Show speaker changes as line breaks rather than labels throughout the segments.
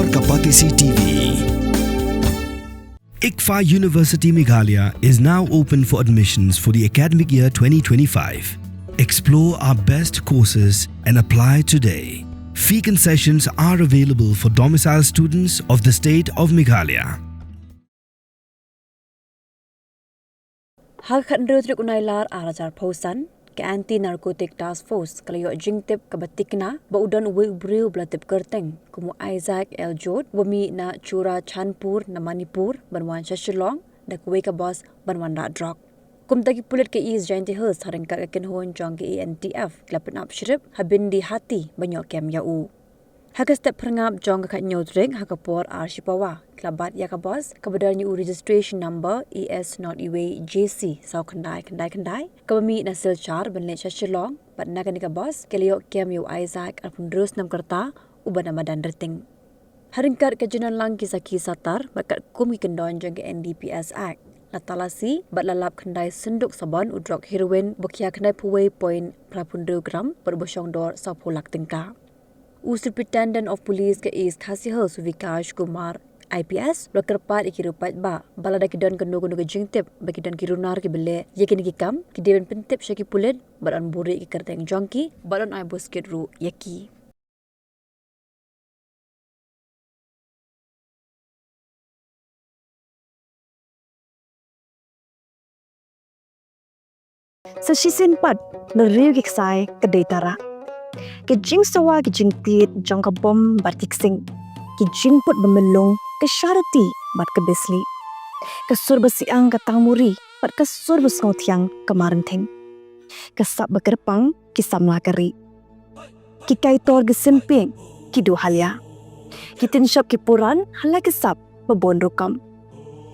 और Kapatisi TV. ICFA University Meghalaya is now open for admissions for the academic year 2025. Explore our best courses and apply today. Fee concessions are available for domicile students of the state of Meghalaya.
Hakan Rodrik Unailar Arajar Posan, ke Anti-Narcotic Task Force, kalayo jingtip kabatikna, baudan uwi ubriu blatip kerteng, kumu Isaac L. Jod, wami na Chura Chanpur na Manipur, banwan sa Shillong, da kuwi ka boss banwan Drok. Kum tagi pulit ke East Jainti Hills haring ka kenhon jong ke ANTF, klapen upshrip, Byndihati banyo kem yau. Hakastep perangap jong ka nyodring hakapor arshipawa, klabat ya ka boss, kabadal ni registration number ES0 JC sau kendai, kabami na silchar benle sa Shillong, pat naga ni ka boss, keliyo kem yu Isaac apun terus nam kerta, uban amadan derting. Haringkat ke jenan lang kisah tar, bakat kum kendon jong ke NDPS Act. Natalasi, bat lalap kendai senduk sabon udrok heroin bukia kendai Pynpoi prapun 2 gram berbosyong dor sau pulak tingka. Superintendent of Police ke East Khasihal Suvikash Kumar IPS lo kerpat ikirupat ba balada kidon kendo ke jingtip bagi dan kirunar ke bele yakin kikam ki dewen pentip syaki pulet badan buri ki kerteng jongki badan ai bosket ru yaki.
Sa sisin pat na riu kiksay kadetara. Ke jing sawa ke jing tit jong ka bom batik sing. Ke jing put bemelong ke syarati bat ke besli. Ke sur besiang ke tangmuri bat ke sur besong tiang ke marenteng. Ke sap bekerpang ki samla keri. Ki kaitor ke simping ki du halya. Ki tinshop ki puran hala ke sap bebon rukam.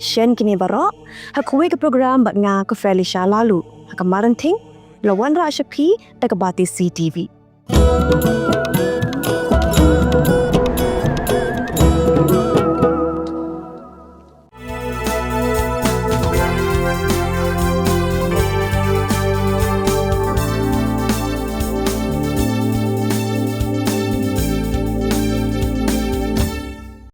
Shen kini barok hakwe ke program bat nga ke Felicia lalu. Haka marenteng lawan Wanrah Shapi da Kapatisi TV.